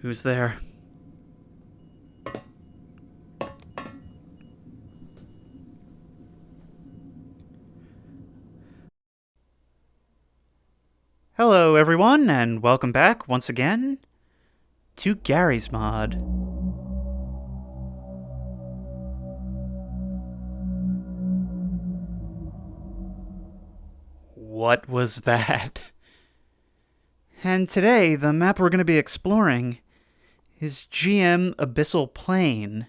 Who's there? Hello, everyone, and welcome back once again to Gary's Mod. What was that? And today, the map we're going to be exploring is GM Abyssal Plain.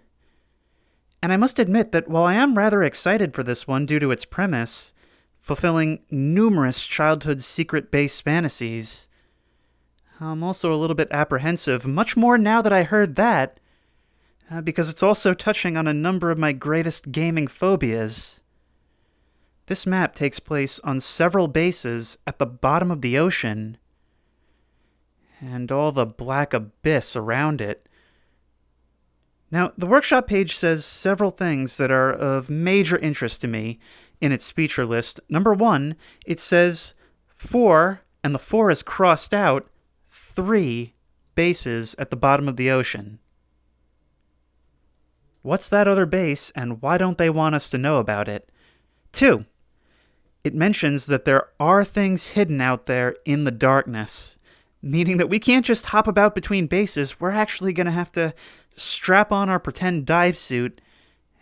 And I must admit that while I am rather excited for this one due to its premise, fulfilling numerous childhood secret base fantasies, I'm also a little bit apprehensive, much more now that I heard that, because it's also touching on a number of my greatest gaming phobias. This map takes place on several bases at the bottom of the ocean, and all the black abyss around it. Now, the workshop page says several things that are of major interest to me in its feature list. Number 1, it says 4, and the 4 is crossed out, 3 bases at the bottom of the ocean. What's that other base, and why don't they want us to know about it? 2, it mentions that there are things hidden out there in the darkness, meaning that we can't just hop about between bases. We're actually going to have to strap on our pretend dive suit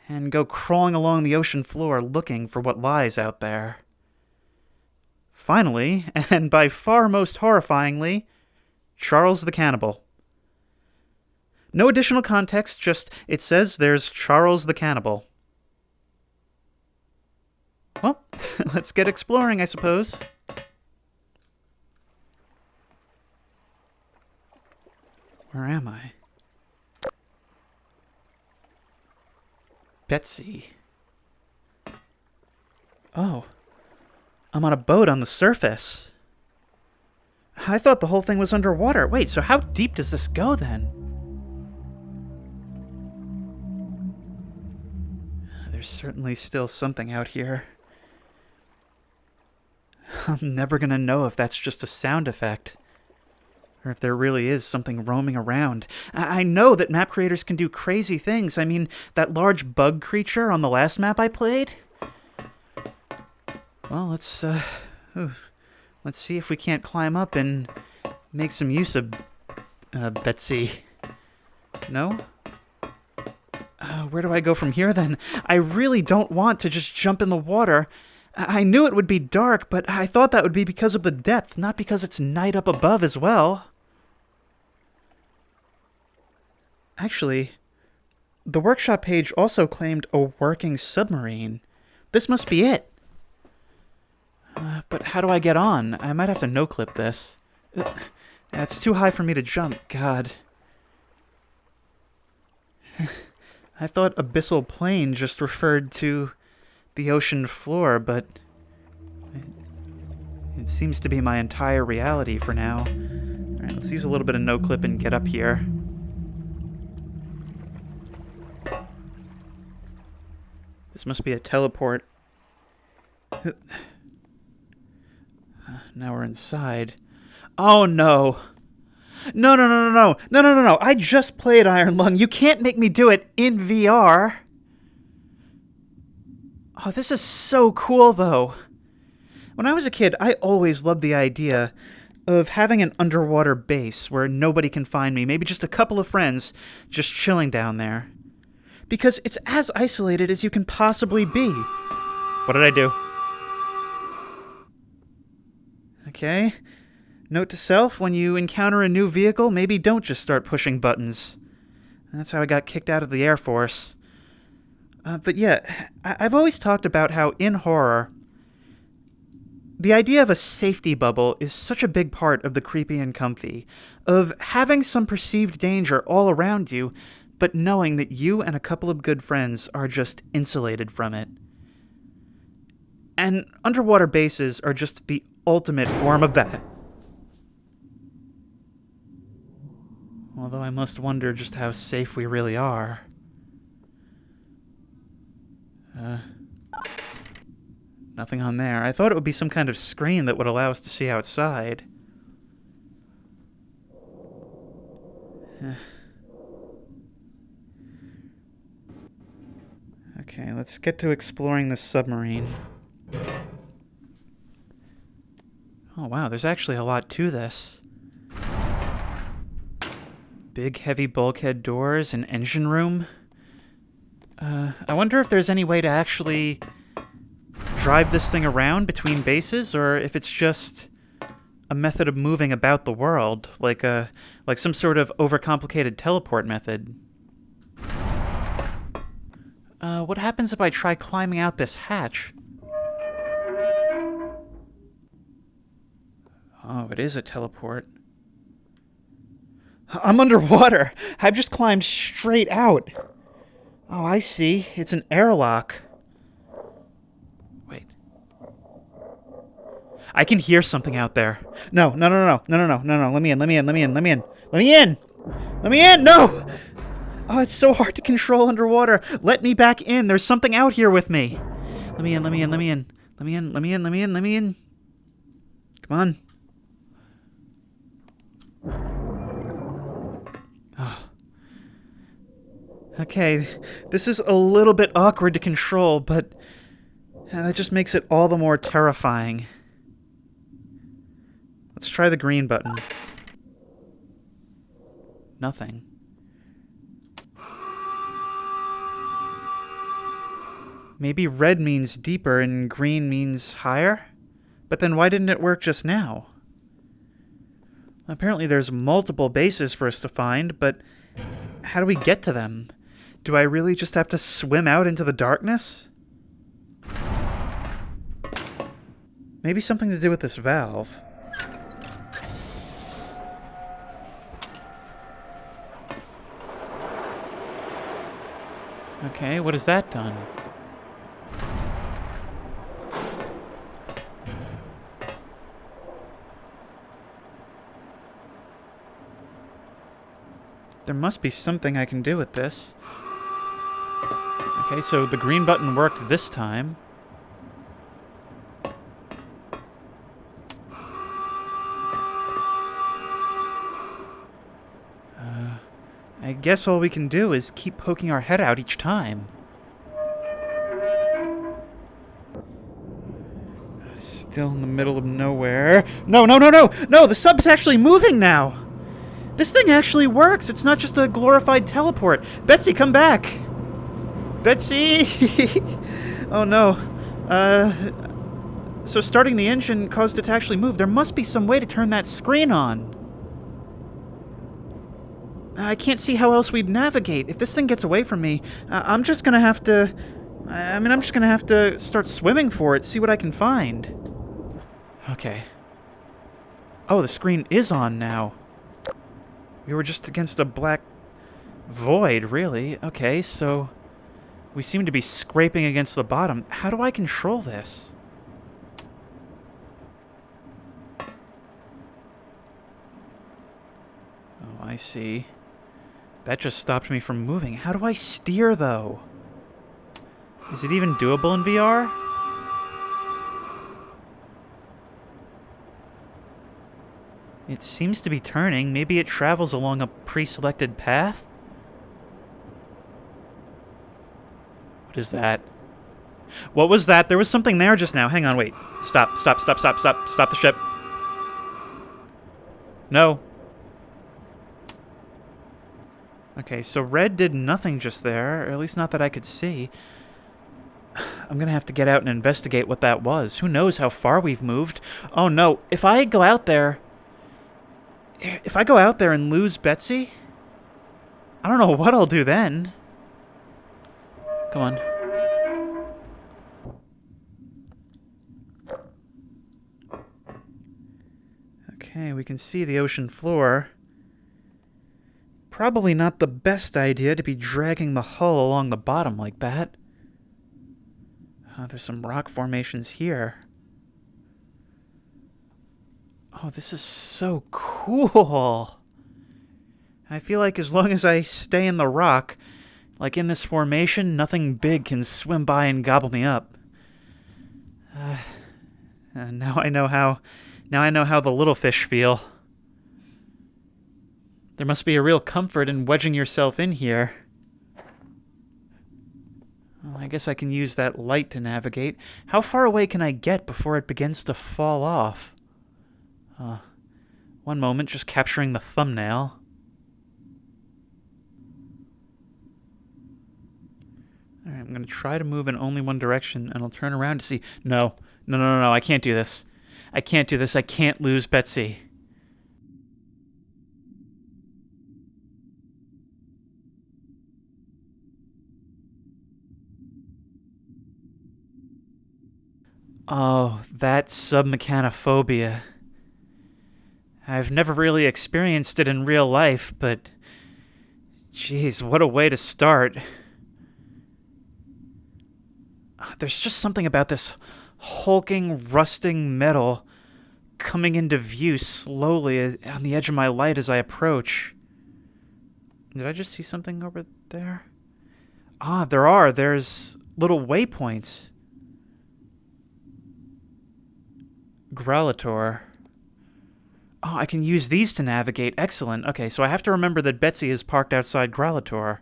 and go crawling along the ocean floor looking for what lies out there. Finally, and by far most horrifyingly, Charles the Cannibal. No additional context, just it says there's Charles the Cannibal. Well, let's get exploring, I suppose. Where am I? Betsy. Oh. I'm on a boat on the surface. I thought the whole thing was underwater. Wait, so how deep does this go then? There's certainly still something out here. I'm never gonna know if that's just a sound effect, or if there really is something roaming around. I know that map creators can do crazy things. I mean, that large bug creature on the last map I played? Well, let's see if we can't climb up and make some use of Betsy. No? Where do I go from here, then? I really don't want to just jump in the water. I knew it would be dark, but I thought that would be because of the depth, not because it's night up above as well. Actually, the workshop page also claimed a working submarine. This must be it. But how do I get on? I might have to no-clip this. It's too high for me to jump, God. I thought Abyssal Plain just referred to the ocean floor, but it seems to be my entire reality for now. Alright, let's use a little bit of no-clip and get up here. This must be a teleport. Now we're inside. Oh no! No! I just played Iron Lung. You can't make me do it in VR. Oh, this is so cool, though. When I was a kid, I always loved the idea of having an underwater base where nobody can find me, maybe just a couple of friends just chilling down there. Because it's as isolated as you can possibly be. What did I do? Okay. Note to self, when you encounter a new vehicle, maybe don't just start pushing buttons. That's how I got kicked out of the Air Force. But yeah, I've always talked about how in horror, the idea of a safety bubble is such a big part of the creepy and comfy, of having some perceived danger all around you, but knowing that you and a couple of good friends are just insulated from it. And underwater bases are just the ultimate form of that. Although I must wonder just how safe we really are. Nothing on there. I thought it would be some kind of screen that would allow us to see outside. Okay, let's get to exploring this submarine. Oh wow, there's actually a lot to this. Big, heavy bulkhead doors, an engine room. I wonder if there's any way to actually drive this thing around between bases, or if it's just a method of moving about the world, like some sort of overcomplicated teleport method. What happens if I try climbing out this hatch? Oh, it is a teleport. I'm underwater! I've just climbed straight out! Oh, I see. It's an airlock. Wait. I can hear something out there. No. Let me in. No! Oh, it's so hard to control underwater. Let me back in. There's something out here with me. Let me in. Come on. Oh. Okay, this is a little bit awkward to control, but that just makes it all the more terrifying. Let's try the green button. Nothing. Maybe red means deeper and green means higher? But then why didn't it work just now? Apparently there's multiple bases for us to find, but how do we get to them? Do I really just have to swim out into the darkness? Maybe something to do with this valve. Okay, what has that done? There must be something I can do with this. Okay, so the green button worked this time. I guess all we can do is keep poking our head out each time. Still in the middle of nowhere. No! The sub's actually moving now! This thing actually works! It's not just a glorified teleport! Betsy, come back! Betsy! Oh no. So starting the engine caused it to actually move. There must be some way to turn that screen on. I can't see how else we'd navigate. If this thing gets away from me, I'm just gonna have to... I'm just gonna have to start swimming for it, see what I can find. Okay. Oh, the screen is on now. We were just against a black void, really. Okay, so... we seem to be scraping against the bottom. How do I control this? Oh, I see. That just stopped me from moving. How do I steer, though? Is it even doable in VR? It seems to be turning. Maybe it travels along a pre-selected path? What is that? What was that? There was something there just now. Hang on, wait. Stop the ship. No. Okay, so red did nothing just there, or at least not that I could see. I'm gonna have to get out and investigate what that was. Who knows how far we've moved? Oh no, if I go out there and lose Betsy, I don't know what I'll do then. Come on. Okay, we can see the ocean floor. Probably not the best idea to be dragging the hull along the bottom like that. There's some rock formations here. Oh, this is so cool. I feel like as long as I stay in the rock, like in this formation, nothing big can swim by and gobble me up. Now I know how the little fish feel. There must be a real comfort in wedging yourself in here. Well, I guess I can use that light to navigate. How far away can I get before it begins to fall off? One moment, just capturing the thumbnail. Alright, I'm going to try to move in only one direction, and I'll turn around to see... No, I can't do this. I can't do this. I can't lose Betsy. Oh, that's submechanophobia. I've never really experienced it in real life, but... Jeez, what a way to start. There's just something about this hulking, rusting metal coming into view slowly on the edge of my light as I approach. Did I just see something over there? There's little waypoints. Grallator. Oh, I can use these to navigate. Excellent. Okay, so I have to remember that Betsy is parked outside Grallator.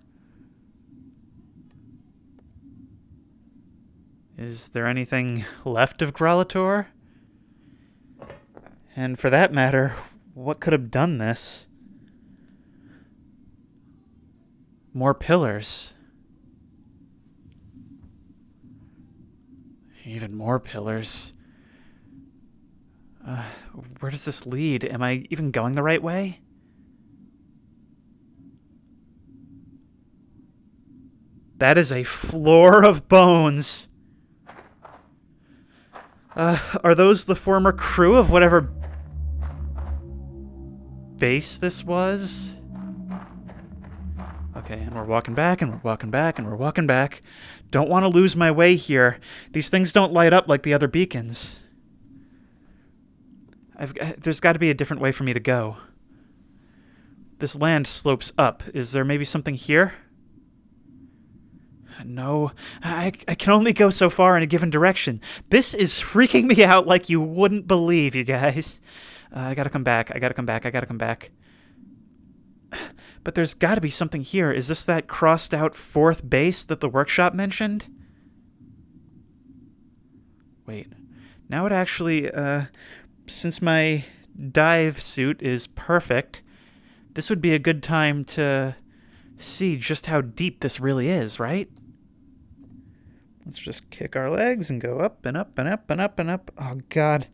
Is there anything left of Grallator? And for that matter, what could have done this? More pillars. Even more pillars. Where does this lead? Am I even going the right way? That is a floor of bones. Are those the former crew of whatever base this was? Okay, and we're walking back, and we're walking back, and we're walking back. Don't want to lose my way here. These things don't light up like the other beacons. There's got to be a different way for me to go. This land slopes up. Is there maybe something here? No, I can only go so far in a given direction. This is freaking me out like you wouldn't believe, you guys. I gotta come back. I gotta come back. But there's gotta be something here. Is this that crossed out fourth base that the workshop mentioned? Wait. Now it actually, since my dive suit is perfect, this would be a good time to see just how deep this really is, right? Let's just kick our legs and go up and up and up and up and up. Oh, God.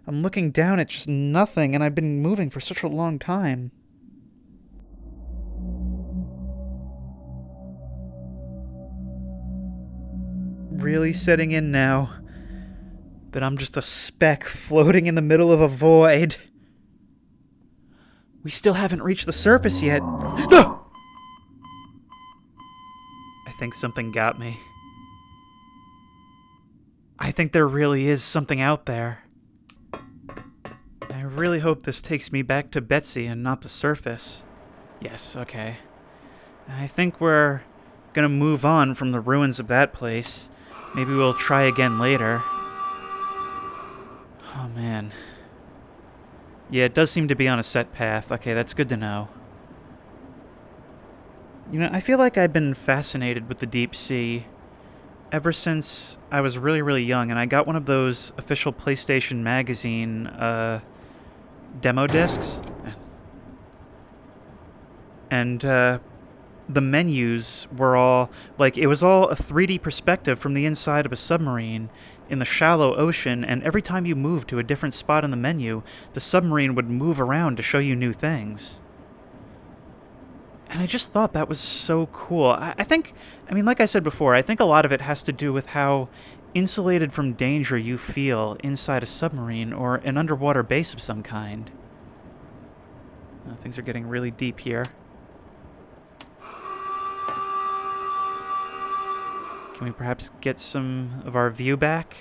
I'm looking down at just nothing, and I've been moving for such a long time. Really setting in now that I'm just a speck floating in the middle of a void. We still haven't reached the surface yet. No! I think something got me. I think there really is something out there. I really hope this takes me back to Betsy and not the surface. Yes, okay. I think we're gonna move on from the ruins of that place. Maybe we'll try again later. Oh, man. Yeah, it does seem to be on a set path. Okay, that's good to know. You know, I feel like I've been fascinated with the deep sea ever since I was really, really young, and I got one of those official PlayStation Magazine, demo discs. And, the menus were all, like, it was all a 3D perspective from the inside of a submarine in the shallow ocean, and every time you moved to a different spot in the menu, the submarine would move around to show you new things. And I just thought that was so cool. I think, like I said before, I think a lot of it has to do with how insulated from danger you feel inside a submarine or an underwater base of some kind. Things are getting really deep here. Can we perhaps get some of our view back?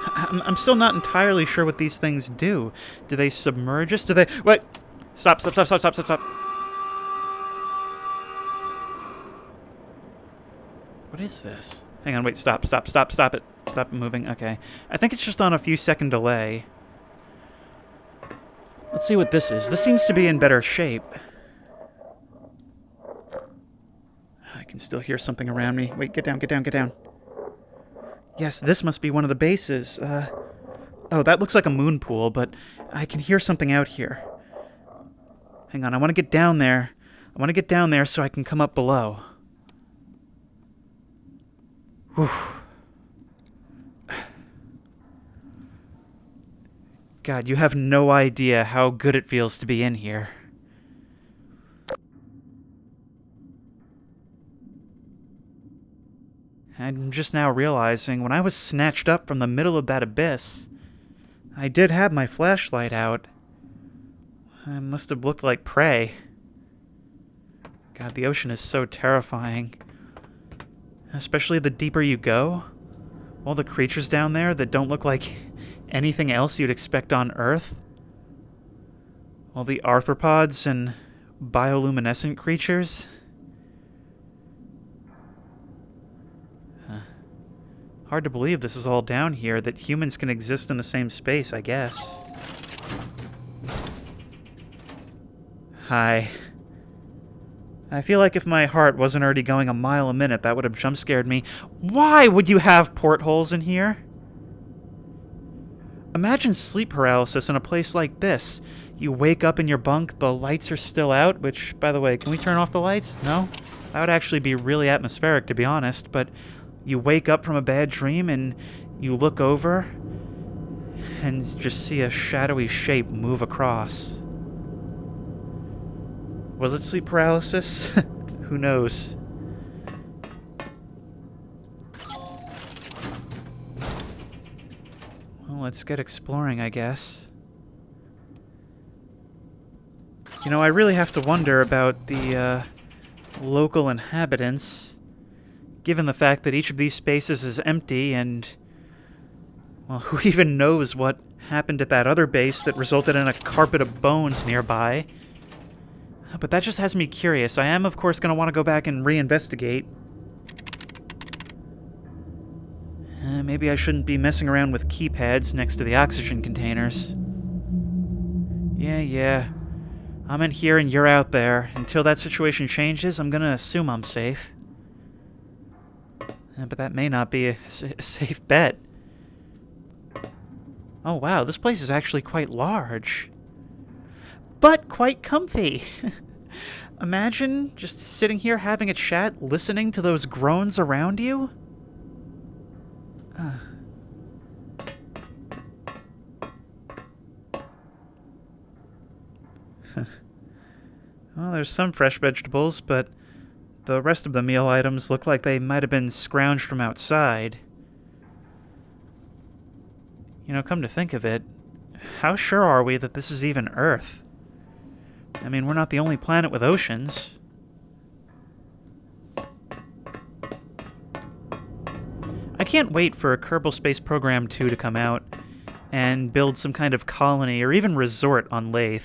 I'm still not entirely sure what these things do. Do they submerge us? Do they... Wait! Stop. What is this? Hang on, wait, stop it. Stop moving, okay. I think it's just on a few second delay. Let's see what this is. This seems to be in better shape. I can still hear something around me. Wait, get down, get down, get down. Yes, this must be one of the bases. Oh, that looks like a moon pool, but I can hear something out here. Hang on, I want to get down there. I want to get down there so I can come up below. Whew. God, you have no idea how good it feels to be in here. I'm just now realizing, when I was snatched up from the middle of that abyss, I did have my flashlight out. I must have looked like prey. God, the ocean is so terrifying. Especially the deeper you go. All the creatures down there that don't look like anything else you'd expect on Earth. All the arthropods and bioluminescent creatures. Hard to believe this is all down here, that humans can exist in the same space, I guess. Hi. I feel like if my heart wasn't already going a mile a minute, that would have jump-scared me. Why would you have portholes in here? Imagine sleep paralysis in a place like this. You wake up in your bunk, the lights are still out, which, by the way, can we turn off the lights? No? That would actually be really atmospheric, to be honest, but you wake up from a bad dream and you look over and just see a shadowy shape move across. Was it sleep paralysis? Who knows? Well, let's get exploring, I guess. You know, I really have to wonder about the local inhabitants, given the fact that each of these spaces is empty and, well, who even knows what happened at that other base that resulted in a carpet of bones nearby. But that just has me curious. I am, of course, going to want to go back and reinvestigate. Maybe I shouldn't be messing around with keypads next to the oxygen containers. Yeah. I'm in here and you're out there. Until that situation changes, I'm going to assume I'm safe. But that may not be a safe bet. Oh, wow, this place is actually quite large. But quite comfy. Imagine just sitting here having a chat, listening to those groans around you. Well, there's some fresh vegetables, but the rest of the meal items look like they might have been scrounged from outside. You know, come to think of it, how sure are we that this is even Earth? I mean, we're not the only planet with oceans. I can't wait for Kerbal Space Program 2 to come out and build some kind of colony or even resort on Lathe.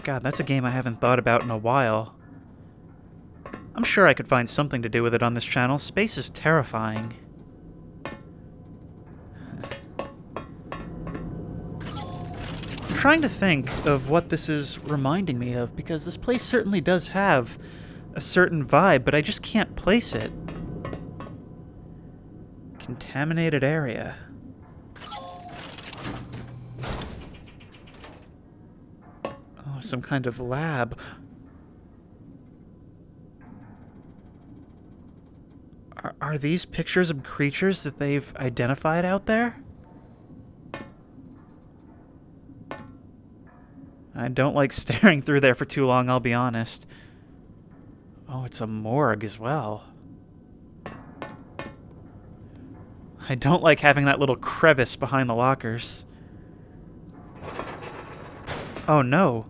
God, that's a game I haven't thought about in a while. I'm sure I could find something to do with it on this channel. Space is terrifying. I'm trying to think of what this is reminding me of, because this place certainly does have a certain vibe, but I just can't place it. Contaminated area. Oh, some kind of lab. Are these pictures of creatures that they've identified out there? I don't like staring through there for too long, I'll be honest. Oh, it's a morgue as well. I don't like having that little crevice behind the lockers. Oh no.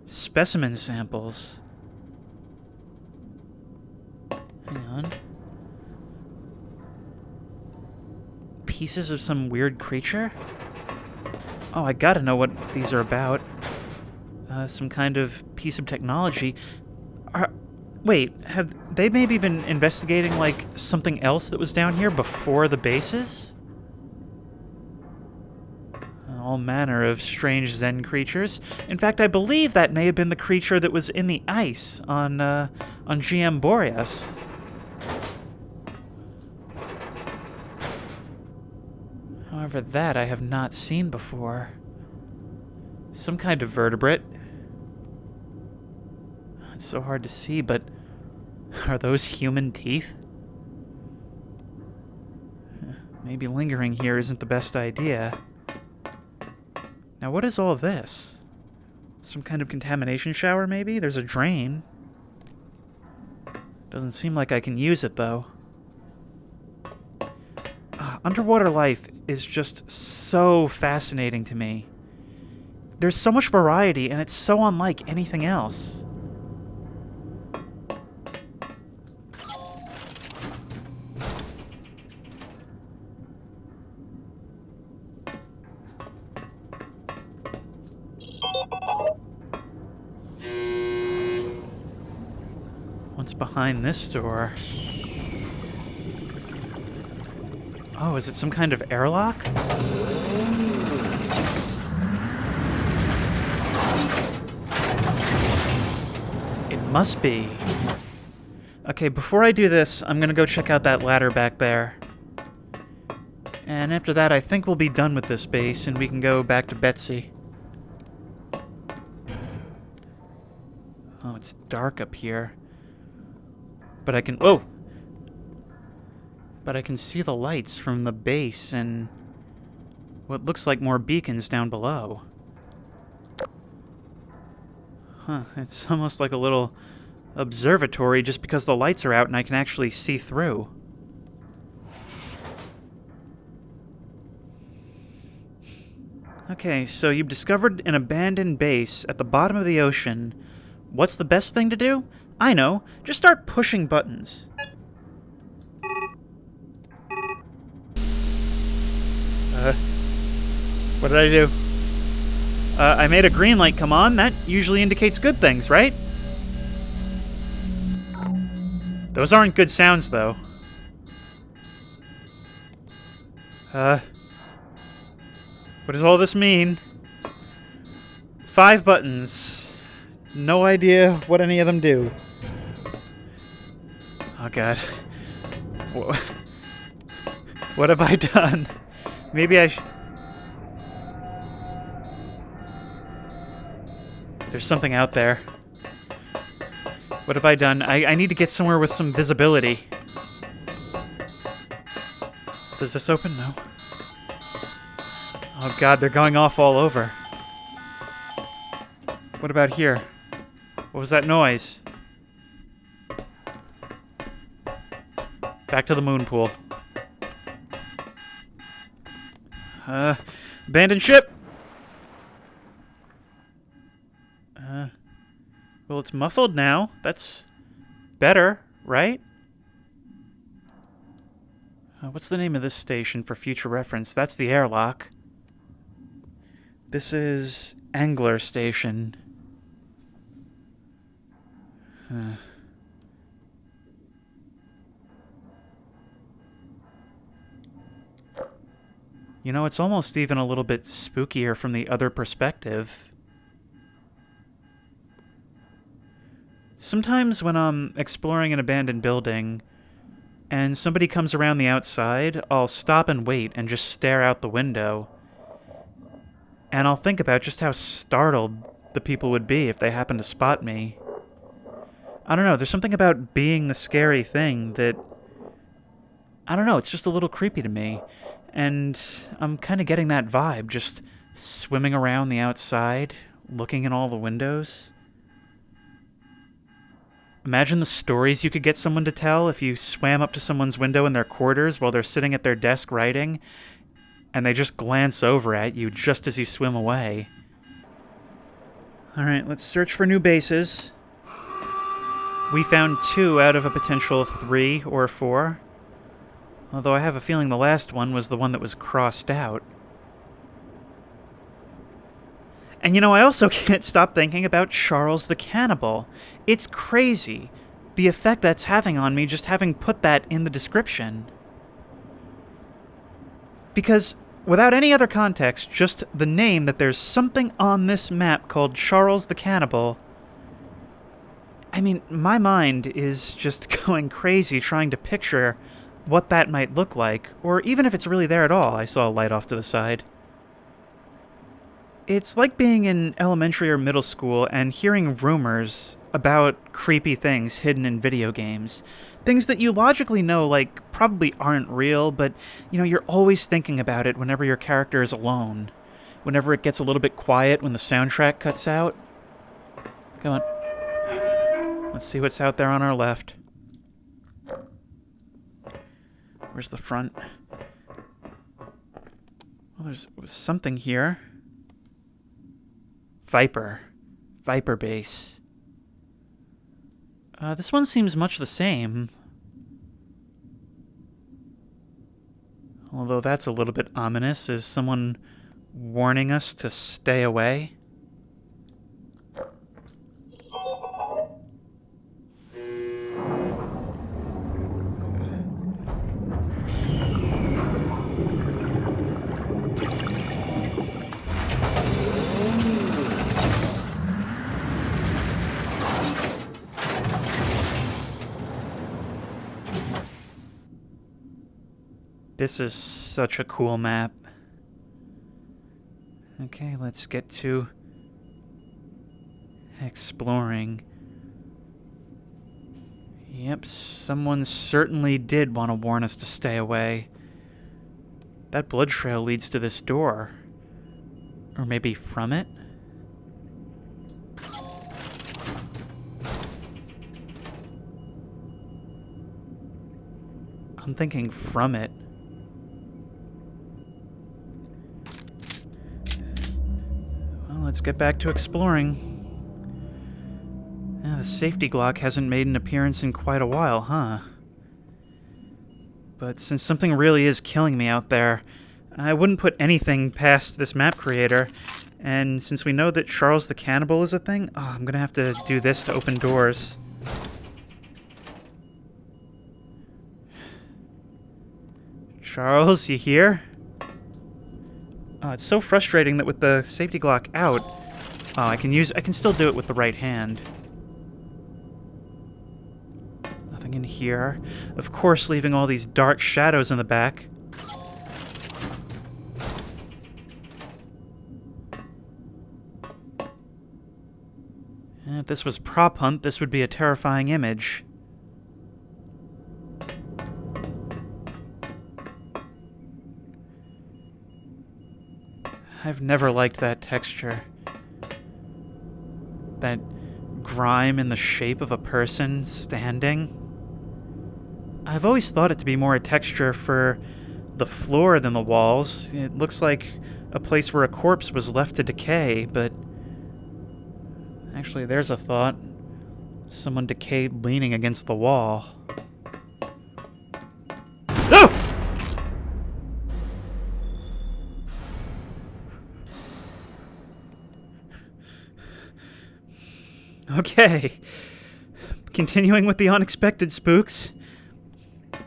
Specimen samples. Hang on. Pieces of some weird creature? Oh, I gotta know what these are about. Some kind of piece of technology. Wait, have they maybe been investigating, like, something else that was down here before the bases? All manner of strange Zen creatures. In fact, I believe that may have been the creature that was in the ice on GM Boreas. However, that I have not seen before. Some kind of vertebrate. It's so hard to see, but are those human teeth? Maybe lingering here isn't the best idea. Now, what is all this? Some kind of contamination shower, maybe? There's a drain. Doesn't seem like I can use it, though. Underwater life is just so fascinating to me. There's so much variety, and it's so unlike anything else. What's behind this door? Oh, is it some kind of airlock? It must be. Okay, before I do this, I'm gonna go check out that ladder back there. And after that, I think we'll be done with this base and we can go back to Betsy. Oh, it's dark up here. But I can... Whoa! But I can see the lights from the base and what looks like more beacons down below. Huh, it's almost like a little observatory just because the lights are out and I can actually see through. Okay, so you've discovered an abandoned base at the bottom of the ocean. What's the best thing to do? I know, just start pushing buttons. What did I do? I made a green light come on. That usually indicates good things, right? Those aren't good sounds, though. What does all this mean? 5 buttons. No idea what any of them do. Oh, God. What have I done? Maybe I should... There's something out there. What have I done? I need to get somewhere with some visibility. Does this open? No. Oh, God, they're going off all over. What about here? What was that noise? Back to the moon pool. Abandoned ship! Well, it's muffled now. That's better, right? What's the name of this station for future reference? That's the airlock. This is Angler Station. You know, it's almost even a little bit spookier from the other perspective. Sometimes when I'm exploring an abandoned building and somebody comes around the outside, I'll stop and wait and just stare out the window. And I'll think about just how startled the people would be if they happened to spot me. I don't know, there's something about being the scary thing that... I don't know, it's just a little creepy to me. And I'm kind of getting that vibe, just swimming around the outside, looking in all the windows. Imagine the stories you could get someone to tell if you swam up to someone's window in their quarters while they're sitting at their desk writing, and they just glance over at you just as you swim away. Alright, let's search for new bases. We found 2 out of a potential 3 or 4. Although I have a feeling the last one was the one that was crossed out. And you know, I also can't stop thinking about Charles the Cannibal. It's crazy, the effect that's having on me just having put that in the description. Because without any other context, just the name that there's something on this map called Charles the Cannibal. I mean, my mind is just going crazy trying to picture what that might look like, or even if it's really there at all. I saw a light off to the side. It's like being in elementary or middle school and hearing rumors about creepy things hidden in video games. Things that you logically know, like, probably aren't real, but, you're always thinking about it whenever your character is alone. Whenever it gets a little bit quiet when the soundtrack cuts out. Come on. Let's see what's out there on our left. Where's the front? Well, there's something here. Viper base. This one seems much the same. Although that's a little bit ominous. Is someone warning us to stay away? This is such a cool map. Okay, let's get to exploring. Yep, someone certainly did want to warn us to stay away. That blood trail leads to this door. Or maybe from it? I'm thinking from it. Let's get back to exploring. Yeah, the safety Glock hasn't made an appearance in quite a while, huh? But since something really is killing me out there, I wouldn't put anything past this map creator. And since we know that Charles the Cannibal is a thing, I'm gonna have to do this to open doors. Charles, you here? It's so frustrating that with the safety Glock out, I can still do it with the right hand. Nothing in here. Of course, leaving all these dark shadows in the back. If this was Prop Hunt, this would be a terrifying image. I've never liked that texture. That grime in the shape of a person standing. I've always thought it to be more a texture for the floor than the walls. It looks like a place where a corpse was left to decay, but actually there's a thought. Someone decayed leaning against the wall. No! Okay. Continuing with the unexpected spooks. I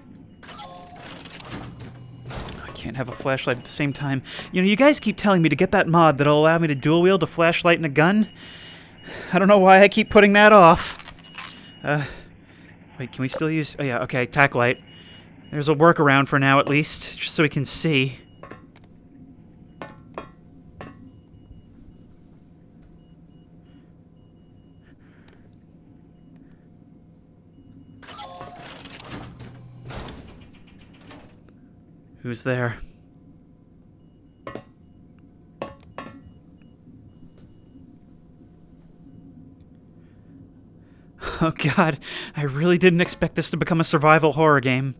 can't have a flashlight at the same time. You guys keep telling me to get that mod that'll allow me to dual wield a flashlight and a gun. I don't know why I keep putting that off. Wait, can we still use... Oh yeah, okay, tack light. There's a workaround for now, at least, just so we can see. Who's there? Oh god, I really didn't expect this to become a survival horror game.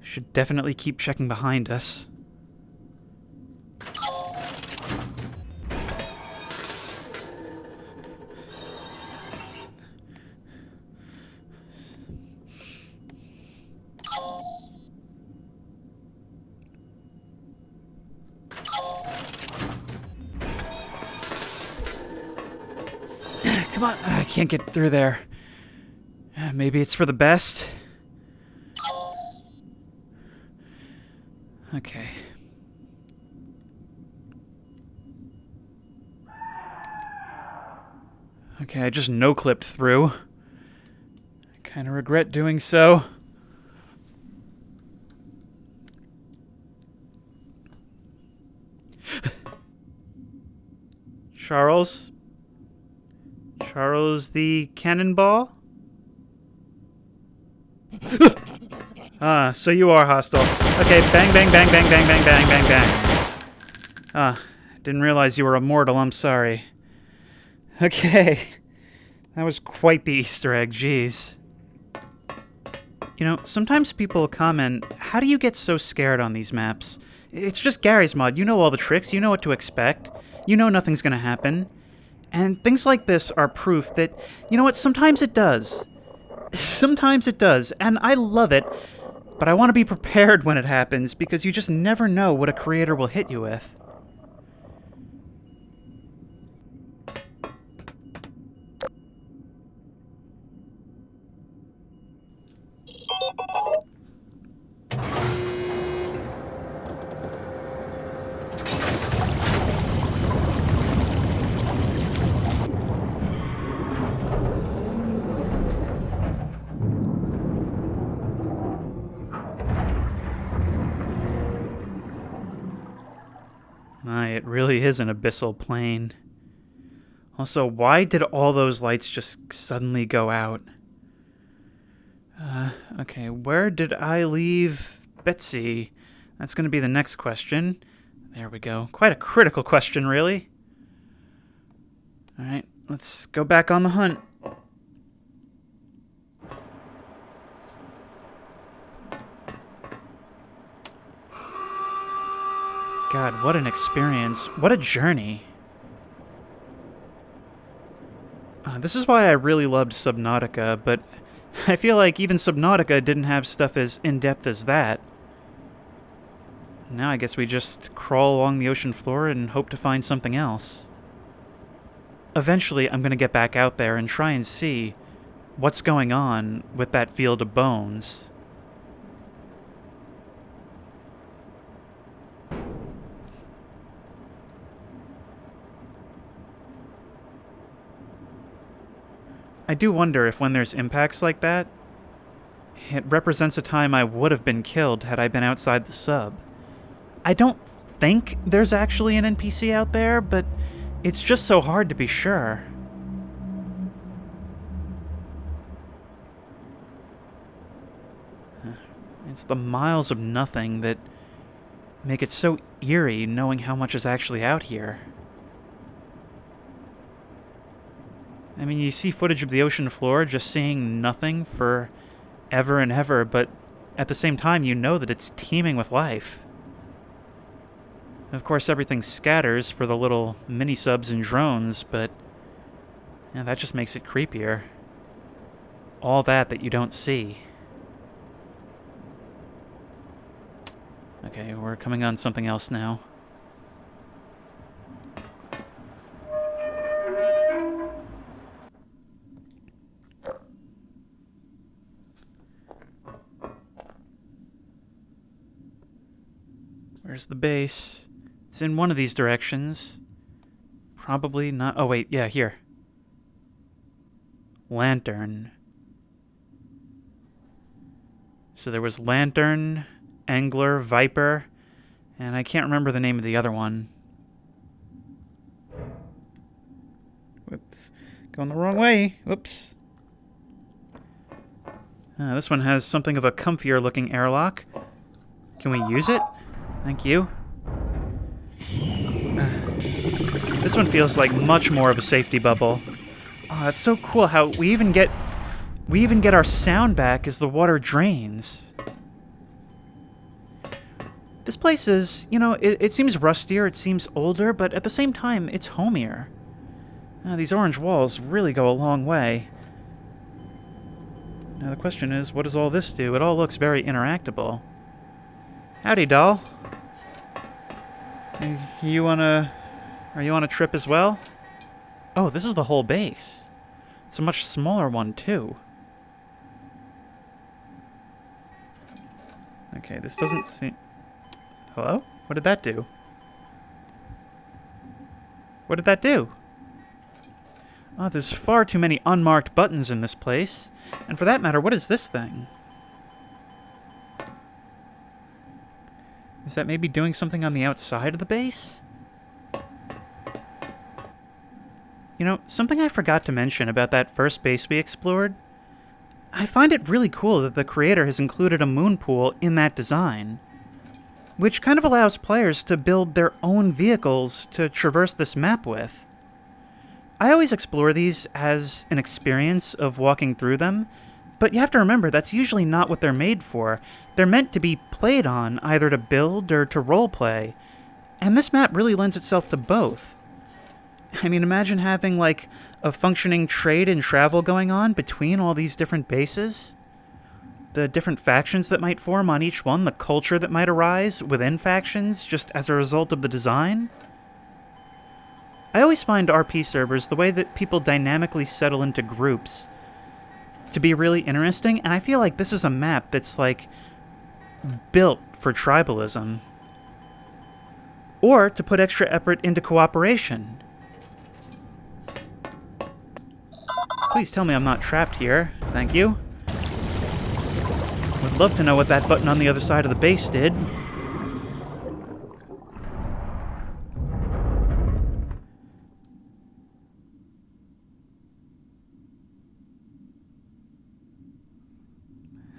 Should definitely keep checking behind us. Come on, I can't get through there. Maybe it's for the best. Okay. Okay, I just no-clipped through. I kind of regret doing so. Charles? Charles the Cannonball? So you are hostile. Okay, bang, bang, bang, bang, bang, bang, bang, bang, bang. Didn't realize you were immortal, I'm sorry. Okay. That was quite the Easter egg, jeez. You know, sometimes people comment, how do you get so scared on these maps? It's just Gary's mod, you know all the tricks, you know what to expect, you know nothing's gonna happen. And things like this are proof that, you know what, sometimes it does. Sometimes it does, and I love it, but I want to be prepared when it happens, because you just never know what a creator will hit you with. It really is an abyssal plane. Also, why did all those lights just suddenly go out? Okay, where did I leave Betsy? That's going to be the next question. There we go. Quite a critical question, really. Alright, let's go back on the hunt. God, what an experience. What a journey. This is why I really loved Subnautica, but I feel like even Subnautica didn't have stuff as in-depth as that. Now I guess we just crawl along the ocean floor and hope to find something else. Eventually, I'm gonna get back out there and try and see what's going on with that field of bones. I do wonder if when there's impacts like that, it represents a time I would have been killed had I been outside the sub. I don't think there's actually an NPC out there, but it's just so hard to be sure. It's the miles of nothing that make it so eerie knowing how much is actually out here. I mean, you see footage of the ocean floor just seeing nothing for ever and ever, but at the same time you know that it's teeming with life. Of course, everything scatters for the little mini-subs and drones, but yeah, that just makes it creepier. All that you don't see. Okay, we're coming on something else now. Where's the base? It's in one of these directions. Probably not. Oh, wait. Yeah, here. Lantern. So there was Lantern, Angler, Viper, and I can't remember the name of the other one. Whoops. Going the wrong way. Whoops. This one has something of a comfier looking airlock. Can we use it? Thank you. This one feels like much more of a safety bubble. Oh, that's so cool how we even get our sound back as the water drains. This place is, you know, it seems rustier, it seems older, but at the same time, it's homier. These orange walls really go a long way. Now the question is, what does all this do? It all looks very interactable. Howdy, doll. Are you on a trip as well? Oh, this is the whole base. It's a much smaller one, too. Okay, this doesn't seem... Hello? What did that do? What did that do? Oh, there's far too many unmarked buttons in this place. And for that matter, what is this thing? Is that maybe doing something on the outside of the base? You know, something I forgot to mention about that first base we explored, I find it really cool that the creator has included a moon pool in that design, which kind of allows players to build their own vehicles to traverse this map with. I always explore these as an experience of walking through them, but you have to remember that's usually not what they're made for. They're meant to be played on, either to build or to roleplay, and this map really lends itself to both. I mean, imagine having, like, a functioning trade and travel going on between all these different bases. The different factions that might form on each one, the culture that might arise within factions just as a result of the design. I always find RP servers, the way that people dynamically settle into groups, to be really interesting, and I feel like this is a map that's, like, built for tribalism. Or to put extra effort into cooperation. Please tell me I'm not trapped here. Thank you. Would love to know what that button on the other side of the base did.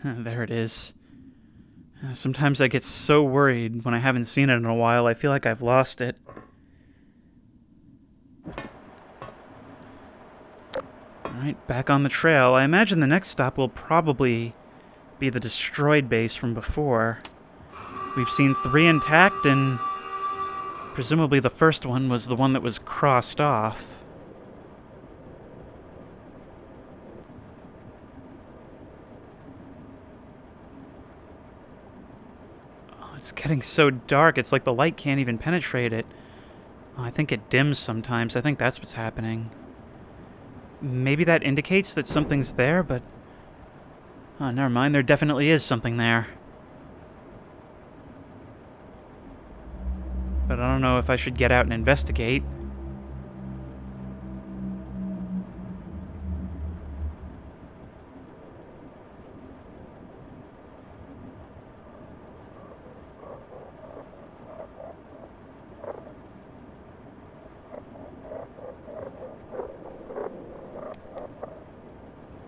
There it is. Sometimes I get so worried when I haven't seen it in a while, I feel like I've lost it. Alright, back on the trail. I imagine the next stop will probably be the destroyed base from before. We've seen 3 intact, and presumably the first one was the one that was crossed off. Oh, it's getting so dark, it's like the light can't even penetrate it. Oh, I think it dims sometimes. I think that's what's happening. Maybe that indicates that something's there, but... oh, never mind. There definitely is something there. But I don't know if I should get out and investigate.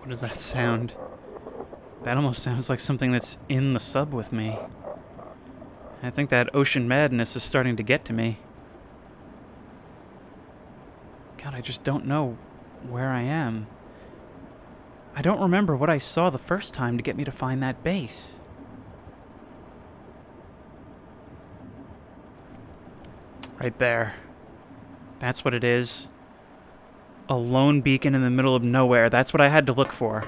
What does that sound? That almost sounds like something that's in the sub with me. I think that ocean madness is starting to get to me. God, I just don't know where I am. I don't remember what I saw the first time to get me to find that base. Right there. That's what it is. A lone beacon in the middle of nowhere. That's what I had to look for.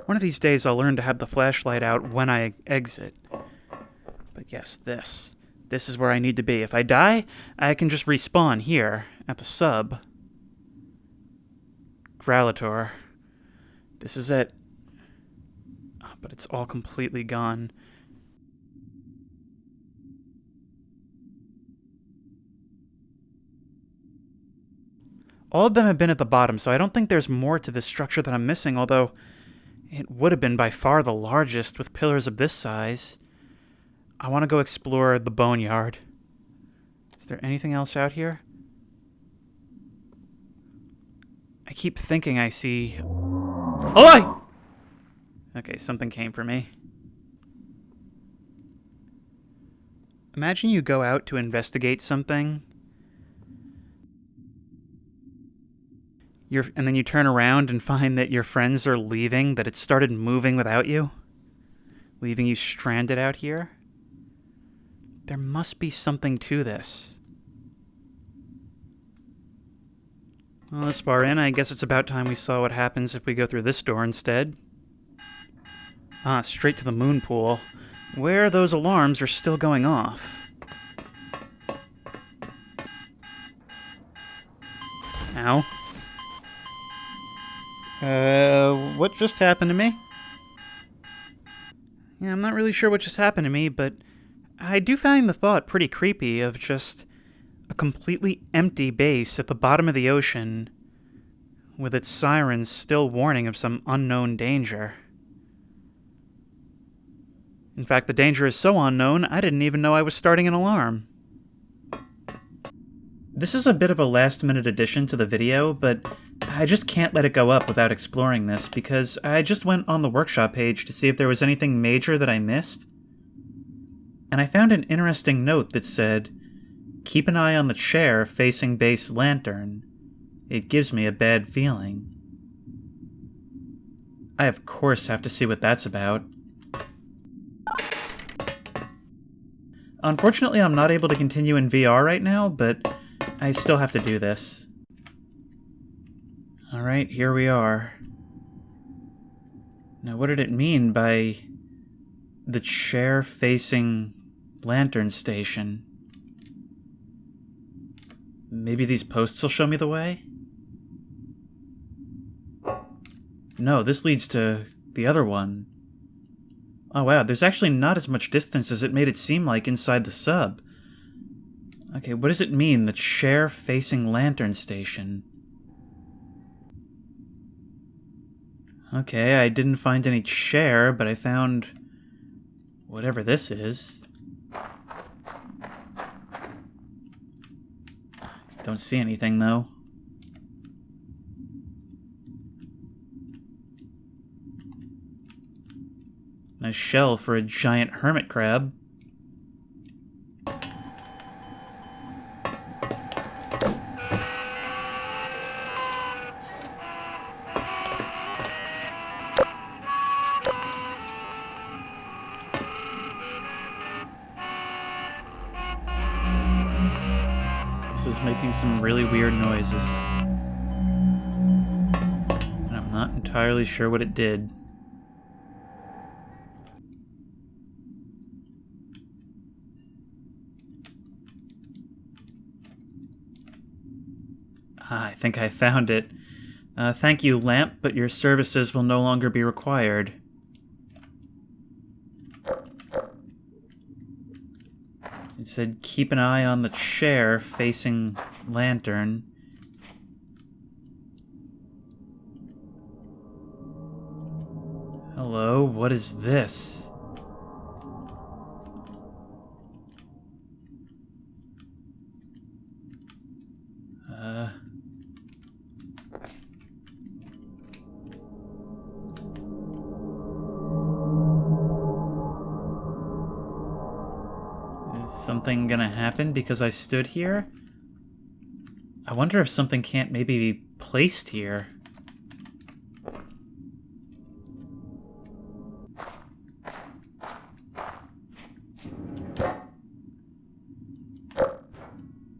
One of these days I'll learn to have the flashlight out when I exit. But yes, this is where I need to be. If I die, I can just respawn here at the sub. Subgrallator. This is it. Oh, but it's all completely gone. All of them have been at the bottom, so I don't think there's more to this structure that I'm missing, although it would have been by far the largest with pillars of this size. I want to go explore the boneyard. Is there anything else out here? I keep thinking I see... oh! Okay, something came for me. Imagine you go out to investigate something, and then you turn around and find that your friends are leaving, that it started moving without you, leaving you stranded out here. There must be something to this. Well, this far in, I guess it's about time we saw what happens if we go through this door instead. Ah, straight to the moon pool, where those alarms are still going off. Ow. What just happened to me? Yeah, I'm not really sure what just happened to me, but I do find the thought pretty creepy of just a completely empty base at the bottom of the ocean, with its sirens still warning of some unknown danger. In fact, the danger is so unknown, I didn't even know I was starting an alarm. This is a bit of a last-minute addition to the video, but I just can't let it go up without exploring this, because I just went on the workshop page to see if there was anything major that I missed. And I found an interesting note that said, "Keep an eye on the chair facing base lantern. It gives me a bad feeling." I of course have to see what that's about. Unfortunately, I'm not able to continue in VR right now, but I still have to do this. Alright, here we are. Now, what did it mean by the chair facing lantern station? Maybe these posts will show me the way? No, this leads to the other one. Oh wow, there's actually not as much distance as it made it seem like inside the sub. Okay, what does it mean, the chair facing lantern station? Okay, I didn't find any chair, but I found whatever this is. Don't see anything, though. Nice shell for a giant hermit crab. This is making some really weird noises. And I'm not entirely sure what it did. I think I found it. Thank you, lamp, but your services will no longer be required. It said, keep an eye on the chair facing lantern. Hello, what is this? Is something gonna happen because I stood here? I wonder if something can't maybe be placed here.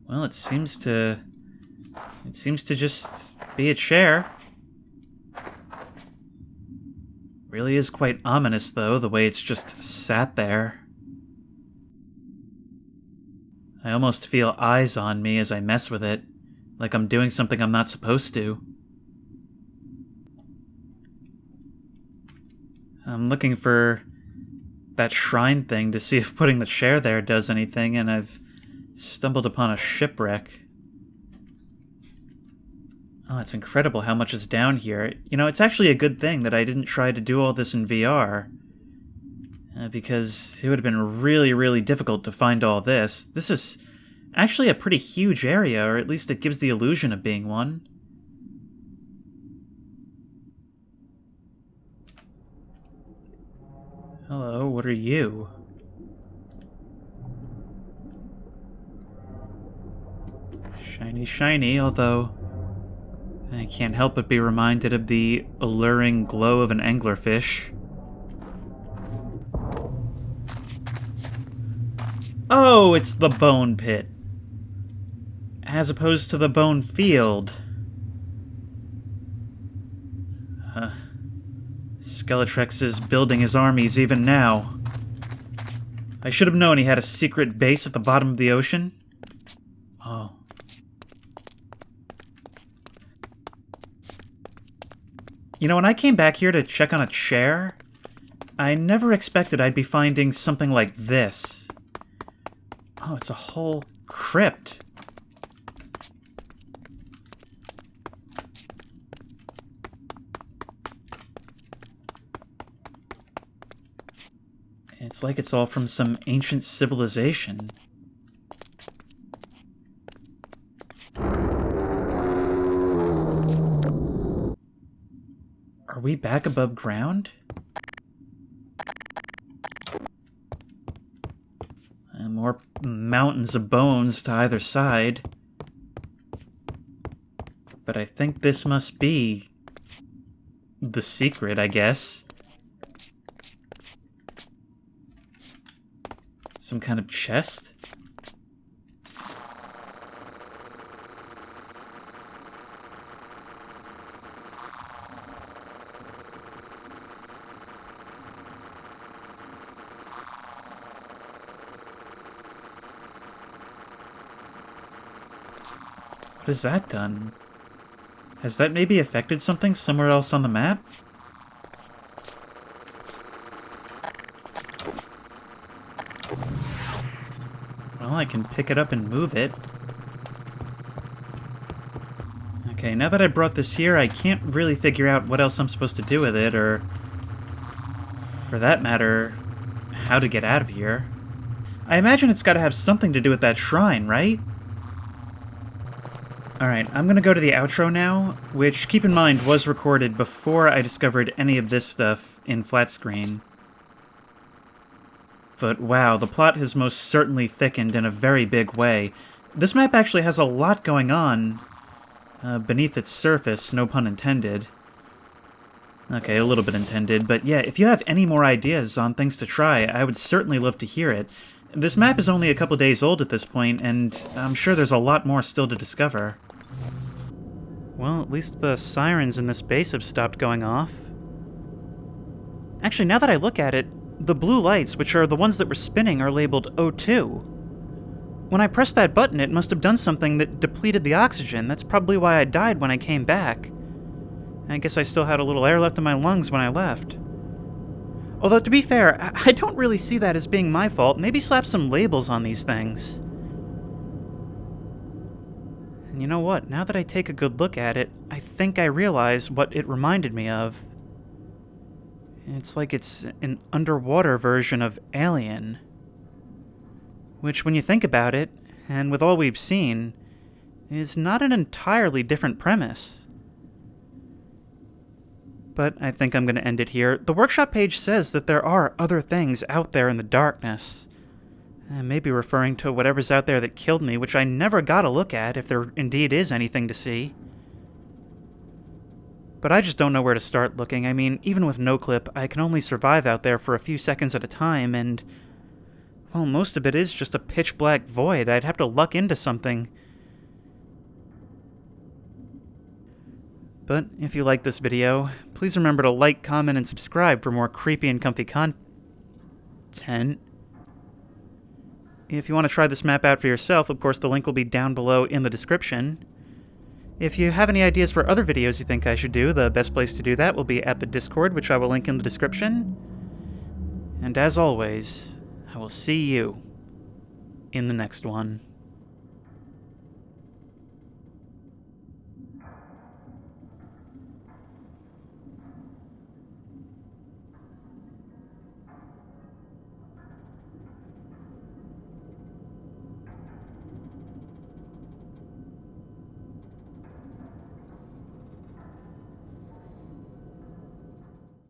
Well, it seems to just be a chair. Really is quite ominous, though, the way it's just sat there. I almost feel eyes on me as I mess with it, like I'm doing something I'm not supposed to. I'm looking for that shrine thing to see if putting the chair there does anything, and I've stumbled upon a shipwreck. Oh, it's incredible how much is down here. You know, it's actually a good thing that I didn't try to do all this in VR. Because it would have been really, really difficult to find all this. This is actually a pretty huge area, or at least it gives the illusion of being one. Hello, what are you? Shiny, shiny, although I can't help but be reminded of the alluring glow of an anglerfish. Oh, it's the bone pit. As opposed to the bone field. Skeletrex is building his armies even now. I should have known he had a secret base at the bottom of the ocean. Oh. You know, when I came back here to check on a chair, I never expected I'd be finding something like this. Oh, it's a whole crypt. It's like it's all from some ancient civilization. Are we back above ground? And more mountains of bones to either side. But I think this must be the secret, I guess. Some kind of chest? What has that done? Has that maybe affected something somewhere else on the map? Well, I can pick it up and move it. Okay, now that I brought this here, I can't really figure out what else I'm supposed to do with it, or, for that matter, how to get out of here. I imagine it's got to have something to do with that shrine, right? Alright, I'm gonna go to the outro now, which, keep in mind, was recorded before I discovered any of this stuff in flat screen. But wow, the plot has most certainly thickened in a very big way. This map actually has a lot going on beneath its surface, no pun intended. Okay, a little bit intended, but yeah, if you have any more ideas on things to try, I would certainly love to hear it. This map is only a couple days old at this point, and I'm sure there's a lot more still to discover. Well, at least the sirens in this base have stopped going off. Actually, now that I look at it, the blue lights, which are the ones that were spinning, are labeled O2. When I pressed that button, it must have done something that depleted the oxygen. That's probably why I died when I came back. I guess I still had a little air left in my lungs when I left. Although, to be fair, I don't really see that as being my fault. Maybe slap some labels on these things. And you know what? Now that I take a good look at it, I think I realize what it reminded me of. It's like it's an underwater version of Alien. Which, when you think about it, and with all we've seen, is not an entirely different premise. But I think I'm going to end it here. The workshop page says that there are other things out there in the darkness. Maybe referring to whatever's out there that killed me, which I never got a look at if there indeed is anything to see. But I just don't know where to start looking. I mean, even with no clip, I can only survive out there for a few seconds at a time, and, well, most of it is just a pitch-black void. I'd have to luck into something. But if you like this video, please remember to like, comment, and subscribe for more creepy and comfy content. If you want to try this map out for yourself, of course, the link will be down below in the description. If you have any ideas for other videos you think I should do, the best place to do that will be at the Discord, which I will link in the description. And as always, I will see you in the next one.